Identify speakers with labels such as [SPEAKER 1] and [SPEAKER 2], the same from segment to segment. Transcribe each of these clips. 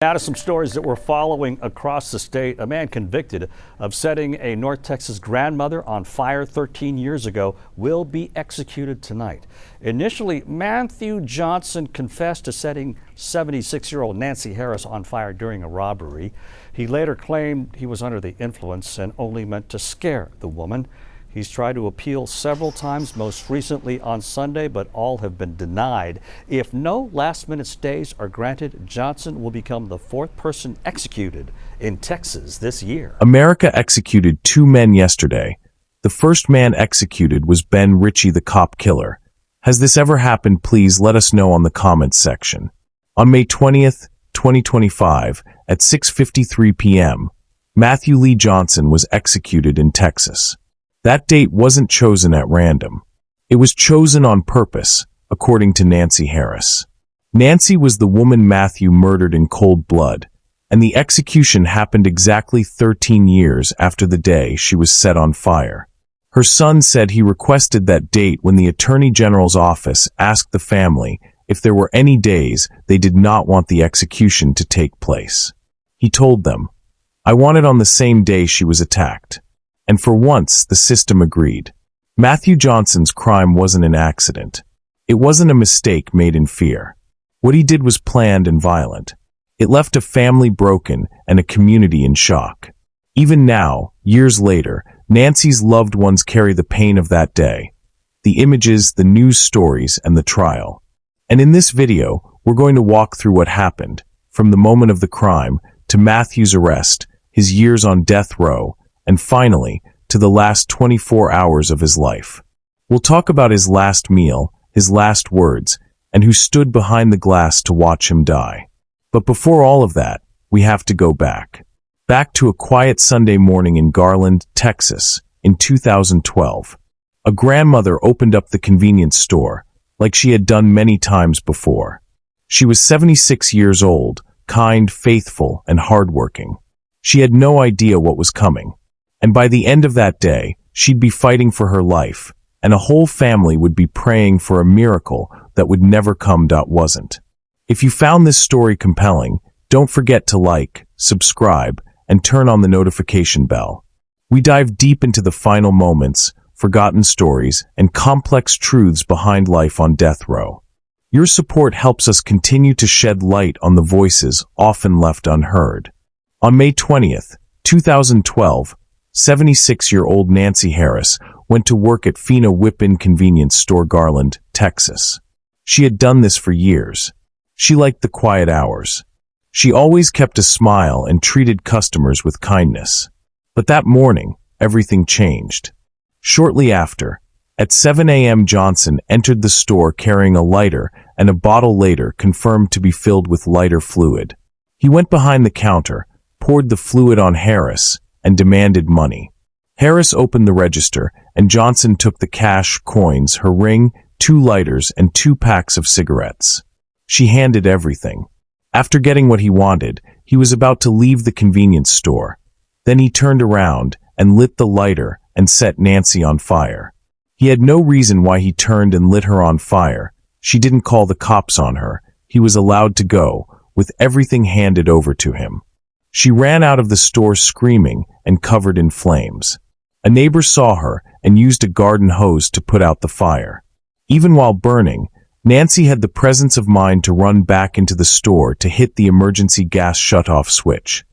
[SPEAKER 1] Now to some stories that we're following across the state. A man convicted of setting a North Texas grandmother on fire 13 years ago will be executed tonight. Initially, Matthew Johnson confessed to setting 76-year-old Nancy Harris on fire during a robbery. He later claimed he was under the influence and only meant to scare the woman. He's tried to appeal several times, most recently on Sunday, but all have been denied. If no last-minute stays are granted, Johnson will become the fourth person executed in Texas this year.
[SPEAKER 2] America executed 2 men yesterday. The first man executed was Ben Ritchie, the cop killer. Has this ever happened? Please let us know on the comments section. On May 20th, 2025, at 6:53 p.m., Matthew Lee Johnson was executed in Texas. That date wasn't chosen at random. It was chosen on purpose, according to Nancy Harris. Nancy was the woman Matthew murdered in cold blood, and the execution happened exactly 13 years after the day she was set on fire. Her son said he requested that date when the Attorney General's office asked the family if there were any days they did not want the execution to take place. He told them, "I want it on the same day she was attacked." And for once, the system agreed. Matthew Johnson's crime wasn't an accident. It wasn't a mistake made in fear. What he did was planned and violent. It left a family broken and a community in shock. Even now, years later, Nancy's loved ones carry the pain of that day. The images, the news stories, and the trial. And in this video, we're going to walk through what happened, from the moment of the crime, to Matthew's arrest, his years on death row, and finally, to the last 24 hours of his life. We'll talk about his last meal, his last words, and who stood behind the glass to watch him die. But before all of that, we have to go back. Back to a quiet Sunday morning in Garland, Texas, in 2012. A grandmother opened up the convenience store, like she had done many times before. She was 76 years old, kind, faithful, and hardworking. She had no idea what was coming. And by the end of that day, she'd be fighting for her life, and a whole family would be praying for a miracle that would never come. Wasn't. If you found this story compelling, don't forget to like, subscribe, and turn on the notification bell. We dive deep into the final moments, forgotten stories, and complex truths behind life on death row. Your support helps us continue to shed light on the voices often left unheard. On May 20th, 2012, 76-year-old Nancy Harris went to work at Fina Whip-In convenience store, Garland, Texas. She had done this for years. She liked the quiet hours. She always kept a smile and treated customers with kindness. But that morning, everything changed. Shortly after, at 7 a.m., Johnson entered the store carrying a lighter and a bottle later confirmed to be filled with lighter fluid. He went behind the counter, poured the fluid on Harris, and demanded money. Harris opened the register, and Johnson took the cash, coins, her ring, 2 lighters, and 2 packs of cigarettes. She handed everything. After getting what he wanted, he was about to leave the convenience store. Then he turned around and lit the lighter and set Nancy on fire. He had no reason why he turned and lit her on fire. She didn't call the cops on her. He was allowed to go, with everything handed over to him. She ran out of the store screaming and covered in flames. A neighbor saw her and used a garden hose to put out the fire. Even while burning, Nancy had the presence of mind to run back into the store to hit the emergency gas shutoff switch,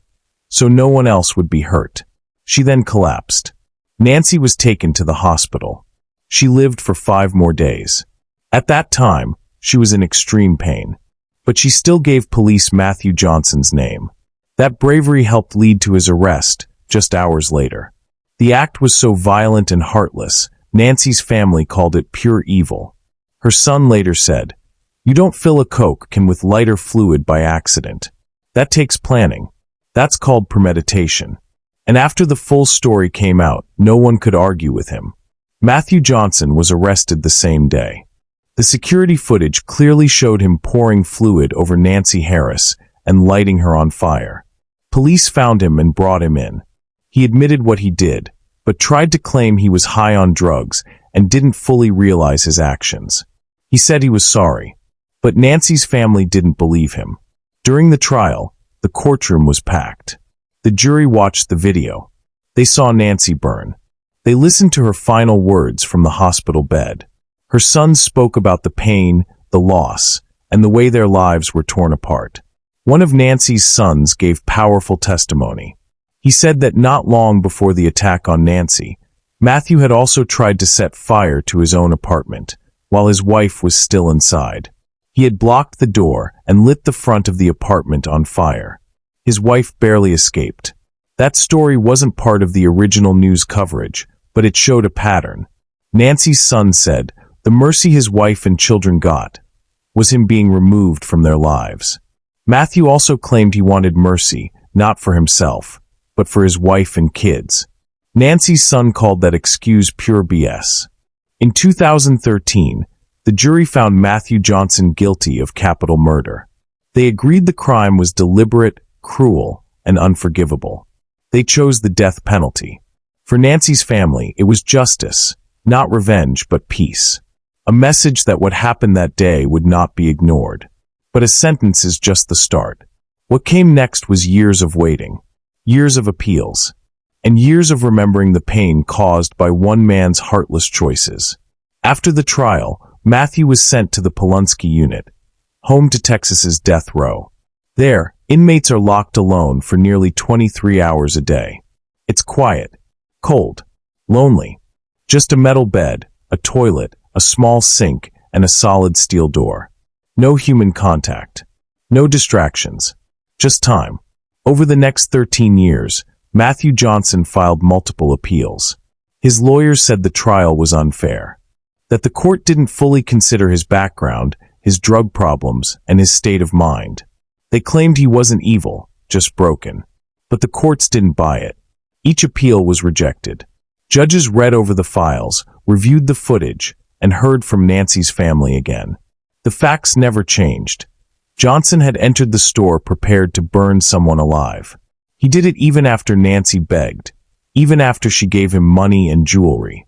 [SPEAKER 2] so no one else would be hurt. She then collapsed. Nancy was taken to the hospital. She lived for 5 more days. At that time, she was in extreme pain, but she still gave police Matthew Johnson's name. That bravery helped lead to his arrest just hours later. The act was so violent and heartless, Nancy's family called it pure evil. Her son later said, "You don't fill a Coke can with lighter fluid by accident. That takes planning. That's called premeditation." And after the full story came out, no one could argue with him. Matthew Johnson was arrested the same day. The security footage clearly showed him pouring fluid over Nancy Harris and lighting her on fire. Police found him and brought him in. He admitted what he did, but tried to claim he was high on drugs and didn't fully realize his actions. He said he was sorry, but Nancy's family didn't believe him. During the trial, The courtroom was packed. The jury watched the video. They saw Nancy burn. They listened to her final words from the hospital bed. Her sons spoke about the pain, the loss, and the way their lives were torn apart. One of Nancy's sons gave powerful testimony. He said that not long before the attack on Nancy, Matthew had also tried to set fire to his own apartment, while his wife was still inside. He had blocked the door and lit the front of the apartment on fire. His wife barely escaped. That story wasn't part of the original news coverage, but it showed a pattern. Nancy's son said the mercy his wife and children got was him being removed from their lives. Matthew also claimed he wanted mercy, not for himself, but for his wife and kids. Nancy's son called that excuse pure BS. In 2013, the jury found Matthew Johnson guilty of capital murder. They agreed the crime was deliberate, cruel, and unforgivable. They chose the death penalty. For Nancy's family, it was justice, not revenge, but peace. A message that what happened that day would not be ignored. But a sentence is just the start. What came next was years of waiting, years of appeals, and years of remembering the pain caused by one man's heartless choices. After the trial, Matthew was sent to the Polunsky unit, home to Texas's death row. There, inmates are locked alone for nearly 23 hours a day. It's quiet, cold, lonely. Just a metal bed, a toilet, a small sink, and a solid steel door. No human contact. No distractions. Just time. Over the next 13 years, Matthew Johnson filed multiple appeals. His lawyers said the trial was unfair, that the court didn't fully consider his background, his drug problems, and his state of mind. They claimed he wasn't evil, just broken. But the courts didn't buy it. Each appeal was rejected. Judges read over the files, reviewed the footage, and heard from Nancy's family again. The facts never changed. Johnson had entered the store prepared to burn someone alive. He did it even after Nancy begged, even after she gave him money and jewelry.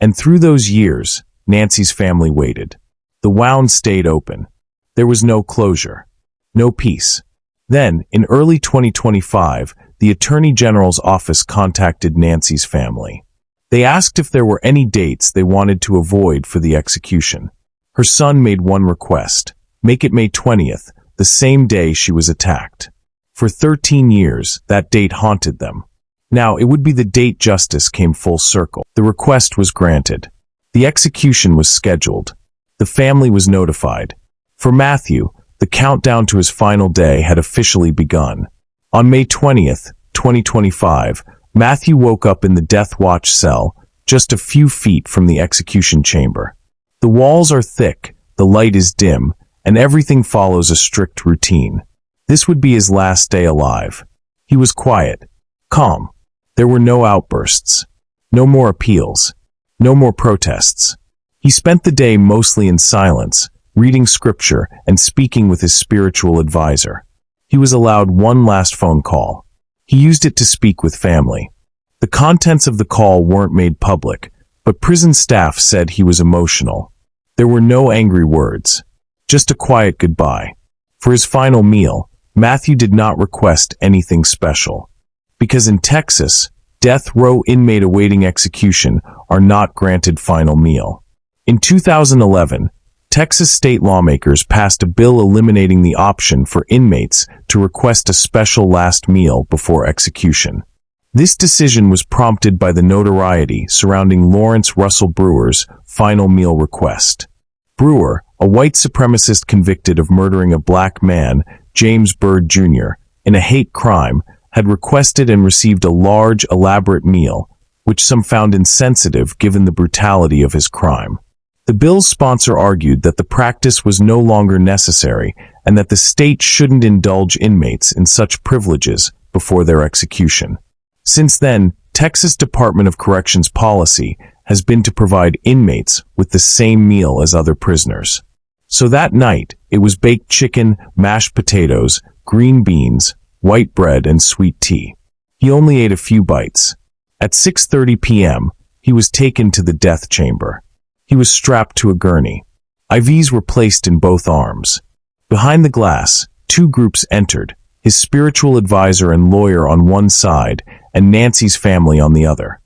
[SPEAKER 2] And through those years, Nancy's family waited. The wound stayed open. There was no closure, no peace. Then, in early 2025, the Attorney General's office contacted Nancy's family. They asked if there were any dates they wanted to avoid for the execution. Her son made one request: make it May 20th, the same day she was attacked. For 13 years, that date haunted them. Now, it would be the date justice came full circle. The request was granted. The execution was scheduled. The family was notified. For Matthew, the countdown to his final day had officially begun. On May 20th, 2025, Matthew woke up in the death watch cell, just a few feet from the execution chamber. The walls are thick, the light is dim, and everything follows a strict routine. This would be his last day alive. He was quiet, calm. There were no outbursts, no more appeals, no more protests. He spent the day mostly in silence, reading scripture and speaking with his spiritual advisor. He was allowed one last phone call. He used it to speak with family. The contents of the call weren't made public, but prison staff said he was emotional. There were no angry words, just a quiet goodbye. For his final meal, Matthew did not request anything special. Because in Texas, death row inmate awaiting execution are not granted final meal. In 2011, Texas state lawmakers passed a bill eliminating the option for inmates to request a special last meal before execution. This decision was prompted by the notoriety surrounding Lawrence Russell Brewer's final meal request. Brewer, a white supremacist convicted of murdering a black man, James Byrd Jr., in a hate crime, had requested and received a large, elaborate meal, which some found insensitive given the brutality of his crime. The bill's sponsor argued that the practice was no longer necessary and that the state shouldn't indulge inmates in such privileges before their execution. Since then, Texas Department of Corrections policy has been to provide inmates with the same meal as other prisoners. So that night, it was baked chicken, mashed potatoes, green beans, white bread, and sweet tea. He only ate a few bites. At 6:30 p.m., he was taken to the death chamber. He was strapped to a gurney. IVs were placed in both arms. Behind the glass, two groups entered, his spiritual advisor and lawyer on one side, and Nancy's family on the other.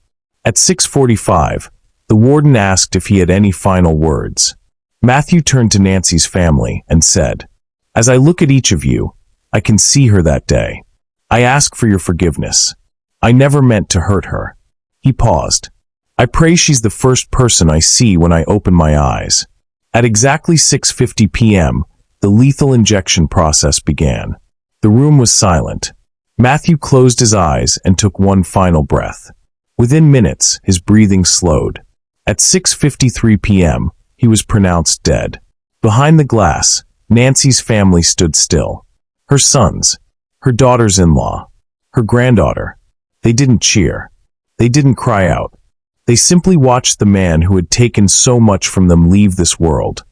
[SPEAKER 2] At 6:45, the warden asked if he had any final words. Matthew turned to Nancy's family and said, "As I look at each of you, I can see her that day. I ask for your forgiveness. I never meant to hurt her." He paused. "I pray she's the first person I see when I open my eyes." At exactly 6:50 p.m., the lethal injection process began. The room was silent. Matthew closed his eyes and took one final breath. Within minutes, his breathing slowed. At 6:53 p.m., he was pronounced dead. Behind the glass, Nancy's family stood still. Her sons, her daughters-in-law, her granddaughter. They didn't cheer. They didn't cry out. They simply watched the man who had taken so much from them leave this world.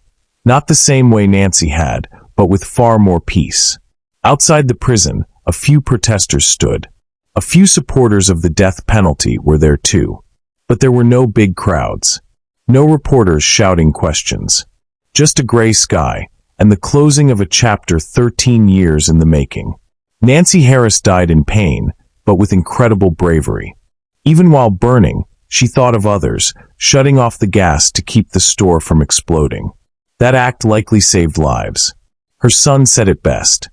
[SPEAKER 2] Not the same way Nancy had, but with far more peace. Outside the prison, a few protesters stood. A few supporters of the death penalty were there too. But there were no big crowds. No reporters shouting questions. Just a gray sky, and the closing of a chapter 13 years in the making. Nancy Harris died in pain, but with incredible bravery. Even while burning, she thought of others, shutting off the gas to keep the store from exploding. That act likely saved lives. Her son said it best.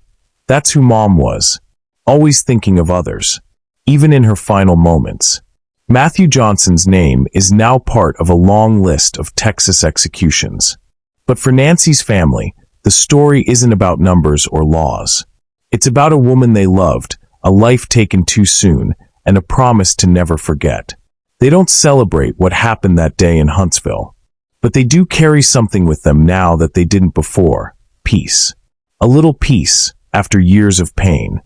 [SPEAKER 2] That's who Mom was, always thinking of others, even in her final moments. Matthew Johnson's name is now part of a long list of Texas executions. But for Nancy's family, the story isn't about numbers or laws. It's about a woman they loved, a life taken too soon, and a promise to never forget. They don't celebrate what happened that day in Huntsville, but they do carry something with them now that they didn't before: peace. A little peace after years of pain.